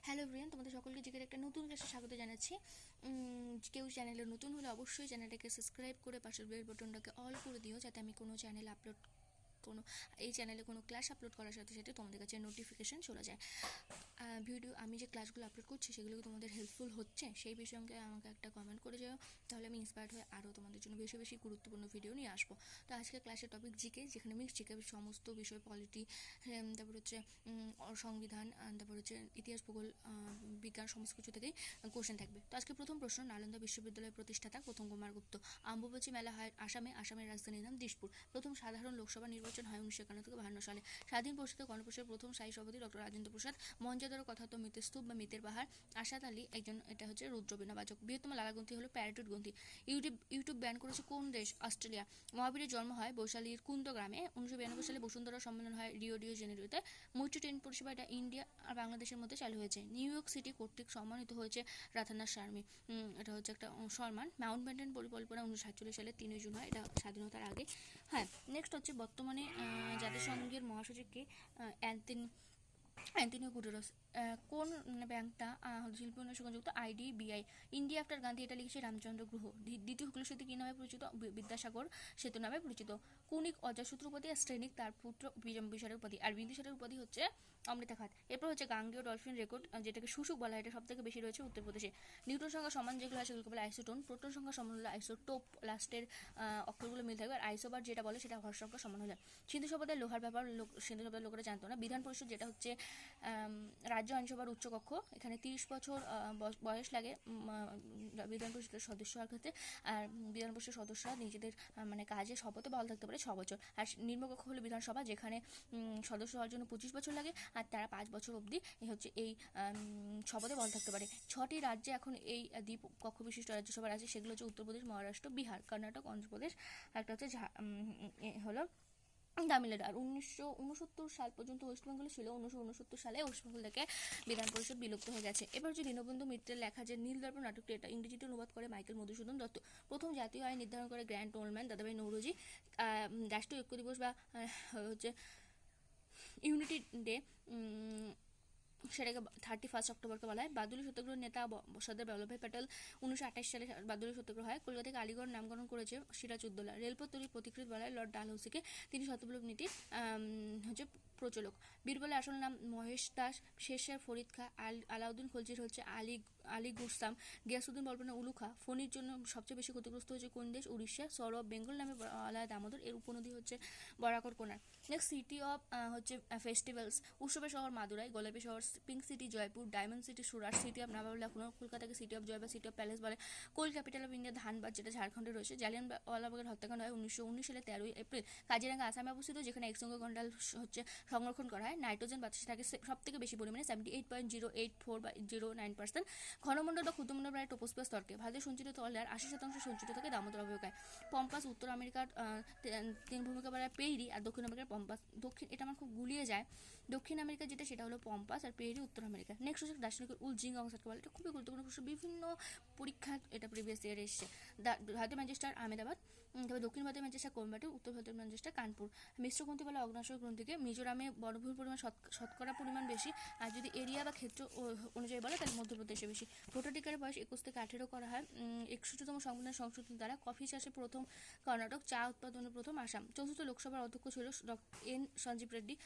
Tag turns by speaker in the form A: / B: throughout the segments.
A: Hello everyone, তোমাদের সকলকে জিকের একটা নতুন ক্লাসে স্বাগত জানাচ্ছি। কেউ চ্যানেলে নতুন হলে অবশ্যই চ্যানেলটাকে সাবস্ক্রাইব করে পাশের বেল বাটনটাকে অল করে দিও, যাতে আমি কোনো চ্যানেল আপলোড এই চ্যানেলে কোনো ক্লাস আপলোড করার সাথে সাথে তোমাদের কাছে নোটিফিকেশান চলে যায়। ভিডিও আমি যে ক্লাসগুলো আপলোড করছি সেগুলো তোমাদের হেল্পফুল হচ্ছে সেই বিষয়ে আমাকে একটা কমেন্ট করে যাও, তাহলে আমি ইন্সপায়ার্ড হয়ে আরও তোমাদের জন্য বেশি বেশি গুরুত্বপূর্ণ ভিডিও নিয়ে আসবো। তো আজকে ক্লাসের টপিক জিকে, যেখানে মিক্স জিকে সমস্ত বিষয়, পলিটি, তারপর হচ্ছে সংবিধান, তারপর হচ্ছে ইতিহাস, ভূগোল, বিজ্ঞান, সমস্ত কিছু থেকেই কোশ্চেন থাকবে। তো আজকে প্রথম প্রশ্ন, নালন্দা বিশ্ববিদ্যালয়ের প্রতিষ্ঠাতা প্রথম কুমারগুপ্ত। অম্বুবাচী মেলা হয় আসামের রাজধানীর নাম দিশপুর। প্রথম সাধারণ লোকসভা নির্বাচন হয় 1951 সালে। স্বাধীন ঘোষিত গণপরিষদের প্রথম স্থায়ী সভাপতি ডক্টর রাজেন্দ্র প্রসাদ। মঞ্জাদারো কথা তো মিতের স্তূপ বা মিতের পাহাড়। আসাদ আলী একজন, এটা হচ্ছে রুদ্রবীণা বাচক। বৃহত্তম লালা গ্রন্থি হলো প্যারাটুট গ্রন্থি। ইউটিউব ব্যান করেছে কোন দেশ? অস্ট্রেলিয়া। মহাবীরের জন্ম হয় বৈশালীর কুন্দ গ্রামে। 1992 সালে বসুন্ধরা সম্মেলন হয় রিও জেনেরোতে। মৈত্রী ট্রেন পরিষেবা, এটা ইন্ডিয়া আর বাংলাদেশের মধ্যে চালু হয়েছে। নিউ ইয়র্ক সিটি কর্তৃক সম্মানিত হয়েছে রাথানা শার্মি, এটা হচ্ছে একটা সম্মান। মাউন্ট ব্যাটেন পরিকল্পনা 1947 সালে 3 জুন হয়, এটা স্বাধীনতার আগে। হ্যাঁ, নেক্সট হচ্ছে বর্তমানে জাতিসংঘের মহাসচিবকে অ্যান্টনিও গুটেরেস। কোন ব্যাংকটা শিল্প উন্নয়নের সঙ্গে যুক্ত? IDBI। ইন্ডিয়া আফটার গান্ধী, এটা লিখেছে রামচন্দ্র গুহ। দ্বিতীয় হুগলি সেতু কি নামে পরিচিত? বিদ্যাসাগর সেতু নামে পরিচিত। কুনিক অজাসূত্র উপাধি আর শ্রেণিক তার পুত্র বিম্বিসারের উপাধি, আর বিন্দুসারের উপাধি হচ্ছে অমৃতা খাত। এরপর হচ্ছে গাঙ্গেয় ডলফিন রেকর্ড, যেটাকে শুশুক বলা হয়, এটা সব থেকে বেশি রয়েছে উত্তরপ্রদেশে। নিউটন সংখ্যা সমান যেগুলো হয় সেগুলোকে বলে আইসোটোন। প্রোটন সংখ্যা সমান হলে আইসোটোপ, লাস্টের অক্ষরগুলো মিল থাকবে। আর আইসোবার যেটা বলে সেটা হর সংখ্যা সমান হলে। সিন্ধু সভ্যতায় লোহার ব্যবহার সিন্ধু সভ্যতার লোকেরা জানতো না। বিধান পরিষদ, যেটা হচ্ছে রাজ্য আইনসভার উচ্চকক্ষ, এখানে 30 বছর বয়স লাগে বিধান পরিষদের সদস্য হওয়ার ক্ষেত্রে। আর বিধান পরিষদের সদস্যরা নিজেদের মানে কাজে শপথে বহাল থাকতে পারে 6 বছর। আর নিম্নকক্ষ হলো বিধানসভা, যেখানে সদস্য হওয়ার জন্য 25 বছর লাগে, আর তারা 5 বছর অবধি হচ্ছে এই শপথে বহাল থাকতে পারে। 6টি রাজ্যে এখন এই দ্বীপ কক্ষ বিশিষ্ট রাজ্যসভা আছে, সেগুলো হচ্ছে উত্তরপ্রদেশ, মহারাষ্ট্র, বিহার, কর্ণাটক, অন্ধ্রপ্রদেশ, একটা হচ্ছে হলো তামিলনাড়ু। আর 1969 সাল পর্যন্ত ওয়েস্টবেঙ্গলে ছিল। 1969 সালে ওয়েস্টবেঙ্গল থেকে বিধান পরিষদ বিলুপ্ত হয়ে গেছে। এবার হচ্ছে দীনবন্ধু মিত্রের লেখা যে নীলদর্পণ নাটকটি, এটা ইংরেজিতে অনুবাদ করে মাইকেল মধুসূদন দত্ত। প্রথম জাতীয় আইন নির্ধারণ করে গ্র্যান্ড ওল্ডম্যান দাদাভাই নৌরোজি। রাষ্ট্রীয় ঐক্য দিবস বা হচ্ছে ইউনিটি ডে, সেটাকে 31 অক্টোবরকে বলা হয়। বাদুলি সত্যাগ্রহ নেতা সর্দার বল্লভভাই প্যাটেল। 1928 সালে বাদুলি সত্যাগ্রহ হয়। কলকাতা থেকে আলিগড় নামকরণ করেছে সিরাজউদ্দৌলা। রেলপথ তৈরির পথিকৃৎ বলা হয় লর্ড ডালহৌসিকে, তিনি শতবিপ্লব নীতির হচ্ছে প্রচলক। বীরবলের আসল নাম মহেশ দাস। শেরশাহ ফরিদ খাঁ। আলাউদ্দিন খলজির হচ্ছে আলী গুরসাম। গিয়াসউদ্দিন বলবনের উলু খাঁ। ফণির জন্য সবচেয়ে বেশি ক্ষতিগ্রস্ত হয়েছে কোন দেশ? উড়িষ্যা। সৌরভ বেঙ্গল নামে বলা হয় দামোদর, এর উপনদী হচ্ছে Barakar Konar. Next, city of হচ্ছে ফেস্টিভ্যালস, উৎসবের শহর মাদুরাই, গোলাপি শহর pink city Jaipur, diamond city Surat, city of Nawab Lucknow, কলকাতাকে সিটি অফ জয় বা সিটি অফ প্যালেস বলে। Coal capital of India Dhanbad, যেটা ঝাড়খণ্ডে রয়েছে। জালিয়ানওয়ালাবাগের হত্যাকাণ্ড হয় 1919 সালে 13 এপ্রিল। কাজিরাঙ্গা আসামে অবস্থিত, যেখানে একসঙ্গে গন্ডাল হচ্ছে সংরক্ষণ করা হয়। নাইট্রোজেন বাতাসে থাকে সব থেকে বেশি পরিমাণে 78.084 বা 09%। ঘনমণ্ডল বা ক্ষুদ্রমণ্ডল প্রায় ট্রপোস্ফিয়ার স্তরকে। ভারতের সঞ্চিত তরলের 80% সঞ্চিত থাকে দামোদর অববাহিকায়। পম্পাস উত্তর আমেরিকার তিন ভূমিকা বলা হয় পেইরি, আর দক্ষিণ আমেরিকার পম্পাস। এটা আমার খুব গুলিয়ে যায়। দক্ষিণ আমেরিকা যেটা সেটা হলো পম্পাস, আর পেইরি উত্তর আমেরিকা। নেক্সট হচ্ছে দার্শনিকের উলজিং অংশকে বলে, এটা খুবই গুরুত্বপূর্ণ প্রশ্ন, বিভিন্ন পরীক্ষা এটা প্রিভিয়াস ইয়ারে এসছে। ভারতের ম্যানচেস্টার আহমেদাবাদ, তবে দক্ষিণ ভারতের ম্যানচেস্টার কোয়েম্বাটুর, উত্তর ভারতের ম্যানচেস্টার কানপুর। মিশ্র গ্রন্থি বলে অগ্নাশয় গ্রন্থিকে। মিজোরামে বনভূমির পরিমাণ শতকরা পরিমাণ বেশি, আর যদি এরিয়া বা ক্ষেত্র অনুযায়ী বলে তাহলে মধ্যপ্রদেশে বেশি। ভোটাধিকারের বয়স 21 থেকে 18 করা হয় 61তম সংবিধান সংশোধন দ্বারা। কফি চাষে প্রথম কর্ণাটক, চা উৎপাদনে প্রথম আসাম। চতুর্থ লোকসভার অধ্যক্ষ ছিল এন সঞ্জীব রেড্ডি।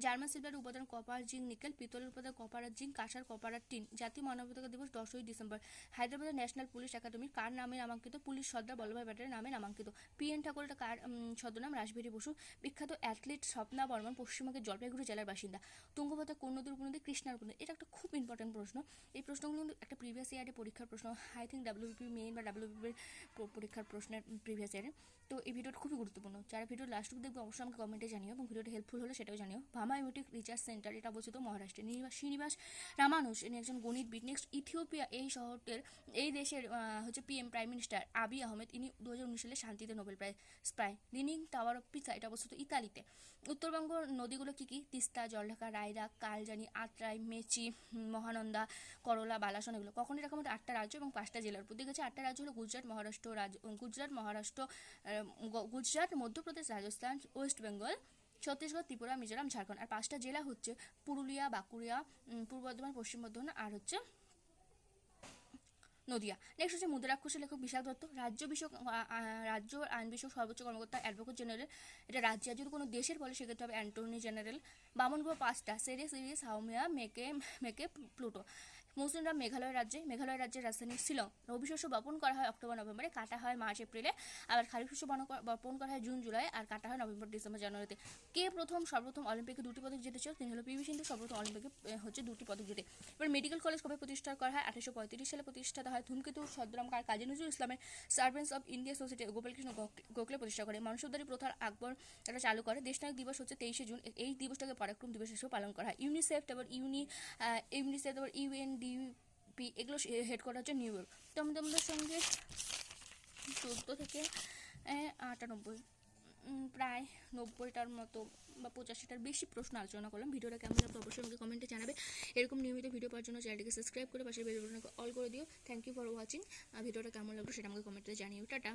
A: জার্মান সিলভারের উপাদান কপার, জিঙ্ক, নিকেল। পিতলের উপাদান কপার আর জিঙ্ক, কাঁসার কপার আর টিন। জাতীয় মানবাধিকার দিবস 10ই ডিসেম্বর। হায়দ্রাবাদের ন্যাশনাল পুলিশ একাডেমি কার নামে নামাঙ্কিত? পুলিশ সর্দার বল্লভভাই প্যাটেলের নামে নামাঙ্কিত। PN ঠাকুর, এটা কার ছদ্মনাম? রাসবিহারী বসু। বিখ্যাত অ্যাথলিট স্বপ্না বর্মন পশ্চিমবঙ্গের জলপাইগুড়ি জেলার বাসিন্দা। তুঙ্গভদ্রা কোন নদীর উপনদী? কৃষ্ণার উপনদী। এটা একটা খুব ইম্পর্টেন্ট প্রশ্ন। এই প্রশ্নগুলো কিন্তু একটা প্রিভিয়াস ইয়ারে পরীক্ষার প্রশ্ন, আই থিঙ্ক WBP মেইন বা WBP পরীক্ষার প্রশ্নের প্রিভিয়াস ইয়ারে। তো এই ভিডিওটা খুবই গুরুত্বপূর্ণ। যারা ভিডিও লাস্ট দেখবে অবশ্যই আমাকে কমেন্টে জানিও, এবং ভিডিওটা হেল্পফুল হলে সেটাও জানিও। ভামা ইউনিটিক রিসার্চ সেন্টার, এটা অবস্থিত মহারাষ্ট্রে। শ্রীনিবাস রামানুষ, ইনি একজন গণিতবিদ। নেক্সট, ইথিওপিয়া, এই দেশের হচ্ছে প্রাইম মিনিস্টার আবি আহমেদ, ইনি 2019 সালে শান্তিতে নোবেল প্রাইজ পায়। লিনিং টাওয়ার অফ পিসা, এটা অবস্থিত ইতালিতে। উত্তরবঙ্গ নদীগুলো কি কি? তিস্তা, জলঢাকা, রায়রা, কালজানি, আত্রাই, মেচি, মহানন্দা, করলা, বালাসন, এগুলো। কখন এরকম 8টা রাজ্য এবং 5টা জেলার উপর দিয়ে গেছে। 8টা রাজ্য হলো গুজরাট, মহারাষ্ট্র, গুজরাট, মধ্যপ্রদেশ, রাজস্থান, ওয়েস্ট বেঙ্গল, ছত্তিশগড়, ত্রিপুরা, মিজোরাম, ঝাড়খণ্ড। আর 5টা জেলা হচ্ছে পুরুলিয়া, বাঁকুড়া, পূর্ব বর্ধমান, পশ্চিম বর্ধমান আর হচ্ছে নদিয়া। নেক্সট হচ্ছে মুদ্রাক্ষরের লেখক বিশাল দত্ত। রাজ্য আইন বিষয়ক সর্বোচ্চ কর্মকর্তা অ্যাডভোকেট জেনারেল। এটা রাজ্য যদি কোনো দেশের বলে সেক্ষেত্রে হবে অ্যান্টর্নি জেনারেল। বামন গ্রহ 5টা, সেরেস, ইরিস, হাউমিয়া, মেকে মেকে প্লুটো। মৌসুমী মেঘালয় রাজ্যের রাজধানী শিলং। রবি শস্য বপন করা হয় অক্টোবর নভেম্বরে, কাটা হয় মার্চ এপ্রিলে। আবার খারিফ শস্য বপন করা হয় জুন জুলাই, আর কাটা হয় নভেম্বর ডিসেম্বর জানুয়ারিতে। কে সর্বপ্রথম অলিম্পিকে 2টি পদক জিতেছিল? তিনি হলো পিভি সিন্ধু। সর্বপ্রথম অলিম্পিকে হচ্ছে 2টি পদক জিতে। এবার মেডিকেল কলেজ কবে প্রতিষ্ঠা করা হয়? 1835 সালে প্রতিষ্ঠা হয়। ধূমকেতু ছদ্মনামকার কাজী নজরুল ইসলামের servants of India society Gopal Krishna Gokhale প্রতিষ্ঠা করে। মানসবদারি প্রথার আকবর এটা চালু করে। দেশনায়ক দিবস হচ্ছে 23শে জুন। এই দিবসটাকে পরাক্রম দিবস হিসেবে পালন করা হয়। ইউনিসেফ, তারপর ইউএনডিপি এগুলো হেডকোয়ার্টার হচ্ছে নিউ ইয়র্ক। তো আমি তোমাদের সঙ্গে 14 থেকে 98 প্রায় 90টার মতো বা 85টার বেশি প্রশ্ন আলোচনা করলাম। ভিডিওটা কেমন লাগলো অবশ্যই আমাকে কমেন্টে জানাবে। এরকম নিয়মিত ভিডিও পাওয়ার জন্য চ্যানেলটিকে সাবস্ক্রাইব করে পাশের বেল বাটনকে অল করে দিও। Thank you for watching. ভিডিওটা কেমন লাগলো সেটা আমাকে কমেন্টে জানিও। টাটা।